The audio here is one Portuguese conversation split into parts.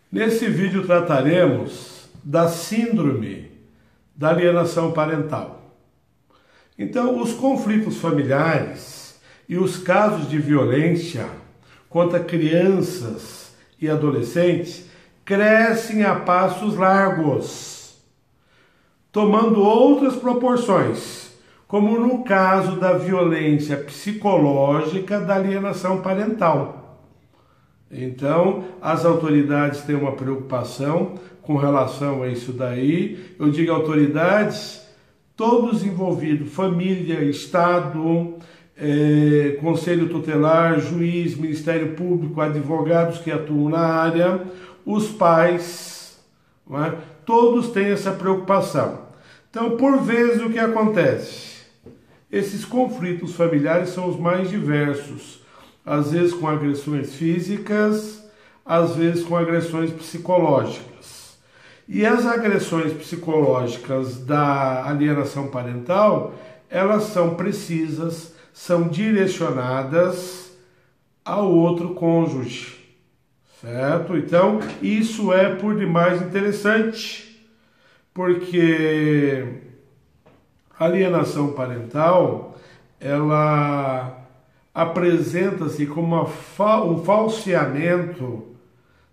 Nesse vídeo trataremos da síndrome da alienação parental. Então, os conflitos familiares e os casos de violência contra crianças e adolescentes crescem a passos largos, tomando outras proporções, como no caso da violência psicológica da alienação parental. Então, as autoridades têm uma preocupação com relação a isso daí. Eu digo autoridades, todos envolvidos, família, Estado, Conselho Tutelar, juiz, Ministério Público, advogados que atuam na área, os pais, não é? Todos têm essa preocupação. Então, por vezes, o que acontece? Esses conflitos familiares são os mais diversos. Às vezes com agressões físicas, às vezes com agressões psicológicas. E as agressões psicológicas da alienação parental, elas são precisas, são direcionadas ao outro cônjuge, certo? Então, isso é por demais interessante, porque a alienação parental, ela apresenta-se como um falseamento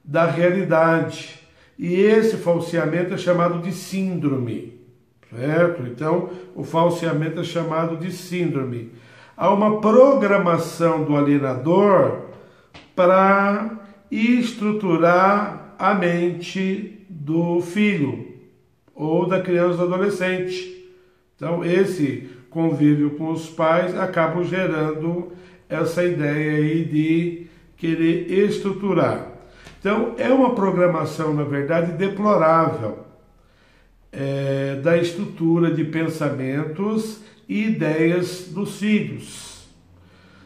da realidade. E esse falseamento é chamado de síndrome, certo? Então, o falseamento é chamado de síndrome. Há uma programação do alienador para estruturar a mente do filho ou da criança ou adolescente. Então, esse convívio com os pais acaba gerando essa ideia aí de querer estruturar. Então, é uma programação, na verdade, deplorável da estrutura de pensamentos e ideias dos filhos.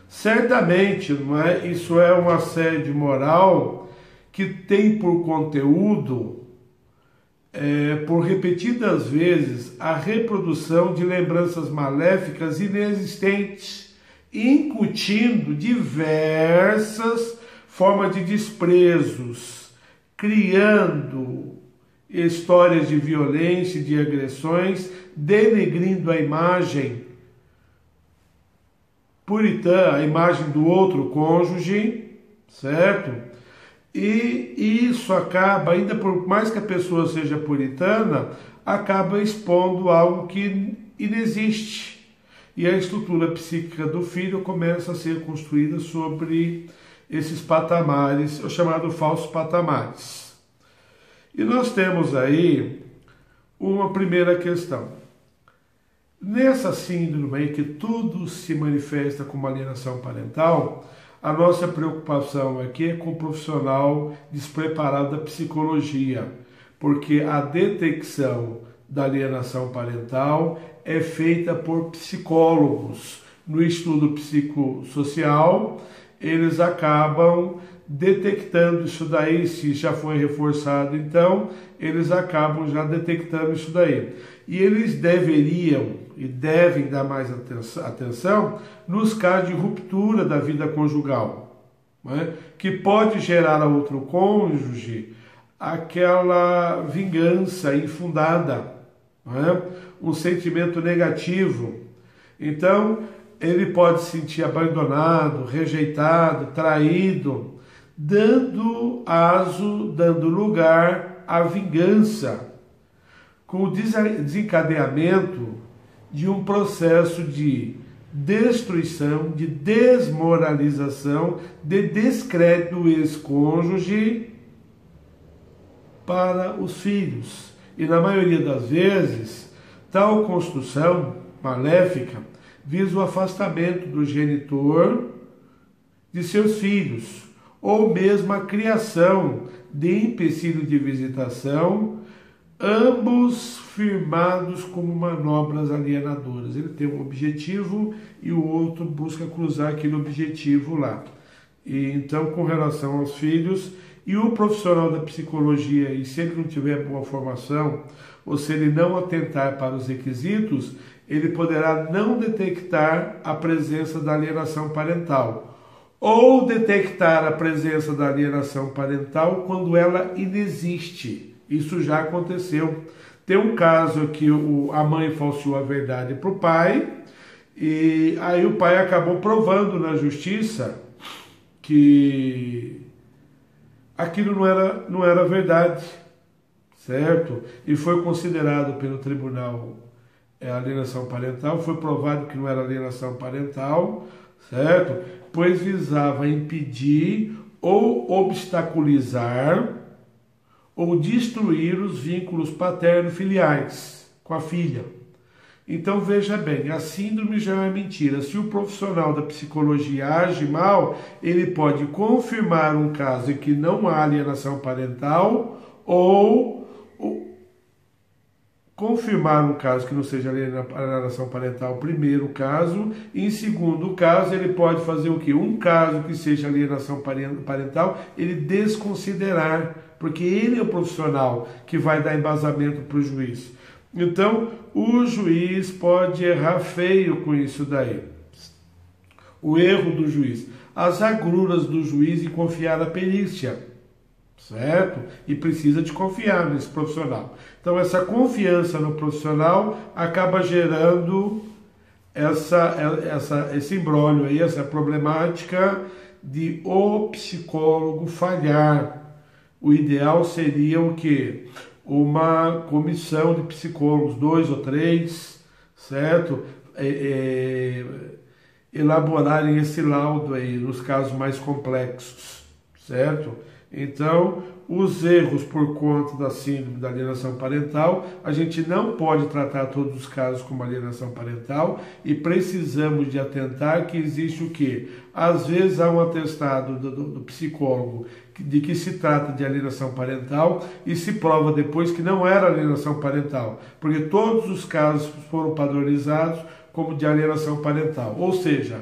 Certamente, não é? Isso é um assédio moral que tem por conteúdo, por repetidas vezes, a reprodução de lembranças maléficas inexistentes, incutindo diversas formas de desprezos, criando histórias de violência e de agressões, denegrindo a imagem puritana, a imagem do outro cônjuge, certo? E isso acaba, ainda por mais que a pessoa seja puritana, acaba expondo algo que inexiste. E a estrutura psíquica do filho começa a ser construída sobre esses patamares, o chamado falsos patamares. E nós temos aí uma primeira questão. Nessa síndrome aí que tudo se manifesta como alienação parental, a nossa preocupação aqui é com o profissional despreparado da psicologia, porque a detecção da alienação parental é feita por psicólogos. No estudo psicossocial, eles acabam detectando isso daí, se já foi reforçado, então, eles acabam já detectando isso daí. E eles deveriam e devem dar mais atenção nos casos de ruptura da vida conjugal, não é? Que pode gerar a outro cônjuge aquela vingança infundada, não é? Um sentimento negativo. Então, ele pode se sentir abandonado, rejeitado, traído, dando aso, dando lugar à vingança, com o desencadeamento de um processo de destruição, de desmoralização, de descrédito do ex-cônjuge para os filhos. E na maioria das vezes, tal construção maléfica visa o afastamento do genitor de seus filhos, ou mesmo a criação de empecilho de visitação, ambos firmados como manobras alienadoras. Ele tem um objetivo e o outro busca cruzar aquele objetivo lá. E então, com relação aos filhos, e o profissional da psicologia, e se ele não tiver boa formação, ou se ele não atentar para os requisitos, ele poderá não detectar a presença da alienação parental. ou detectar a presença da alienação parental quando ela inexiste. Isso já aconteceu. Tem um caso que a mãe falseou a verdade para o pai, e aí o pai acabou provando na justiça que aquilo não era verdade, certo? E foi considerado pelo tribunal alienação parental, foi provado que não era alienação parental, certo? Pois visava impedir ou obstaculizar ou destruir os vínculos paterno-filiais com a filha. Então veja bem, a síndrome já é mentira. Se o profissional da psicologia age mal, ele pode confirmar um caso em que não há alienação parental ou confirmar um caso que não seja alienação parental, primeiro caso. Em segundo caso, ele pode fazer o quê? Um caso que seja alienação parental, ele desconsiderar, porque ele é o profissional que vai dar embasamento para o juiz. Então, o juiz pode errar feio com isso daí. O erro do juiz. As agruras do juiz em confiar na perícia. Certo? E precisa de confiar nesse profissional. Então, essa confiança no profissional acaba gerando esse imbróglio aí, essa problemática de o psicólogo falhar. O ideal seria o quê? Uma comissão de psicólogos, 2 ou 3, certo? Elaborarem esse laudo aí nos casos mais complexos, certo? Então, os erros por conta da síndrome da alienação parental, a gente não pode tratar todos os casos como alienação parental e precisamos de atentar que existe o quê? Às vezes há um atestado do psicólogo de que se trata de alienação parental e se prova depois que não era alienação parental, porque todos os casos foram padronizados como de alienação parental, ou seja,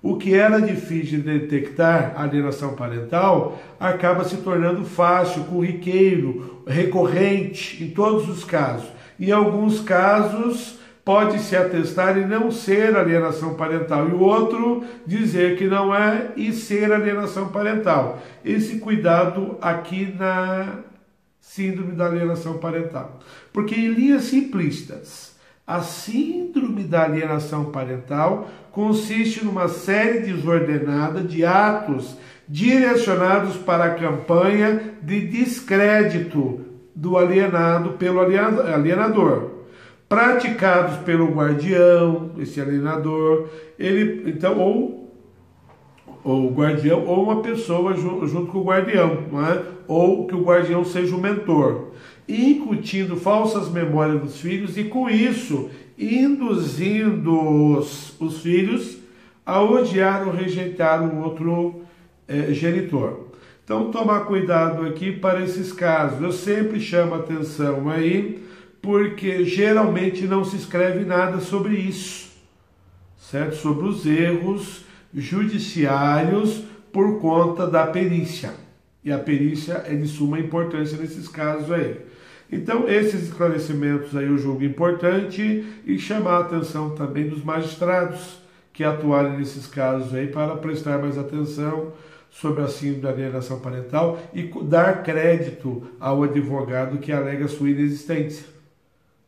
o que era difícil de detectar, a alienação parental, acaba se tornando fácil, corriqueiro, recorrente em todos os casos. Em alguns casos, pode se atestar e não ser alienação parental, e o outro dizer que não é e ser alienação parental. Esse cuidado aqui na síndrome da alienação parental. Porque em linhas simplistas, a síndrome da alienação parental consiste numa série desordenada de atos direcionados para a campanha de descrédito do alienado pelo alienador, praticados pelo guardião, esse alienador, ou o guardião, ou uma pessoa junto com o guardião, não é? Ou que o guardião seja o mentor, incutindo falsas memórias dos filhos e, com isso, induzindo os filhos a odiar ou rejeitar o outro genitor. Então, tomar cuidado aqui para esses casos. Eu sempre chamo a atenção aí, porque geralmente não se escreve nada sobre isso, certo? Sobre os erros judiciários por conta da perícia. E a perícia é de suma importância nesses casos aí. Então, esses esclarecimentos aí eu julgo importante e chamar a atenção também dos magistrados que atuarem nesses casos aí para prestar mais atenção sobre a síndrome da alienação parental e dar crédito ao advogado que alega sua inexistência,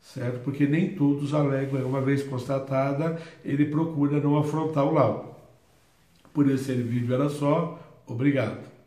certo? Porque nem todos alegam, uma vez constatada, ele procura não afrontar o laudo. Por esse vídeo era só, obrigado.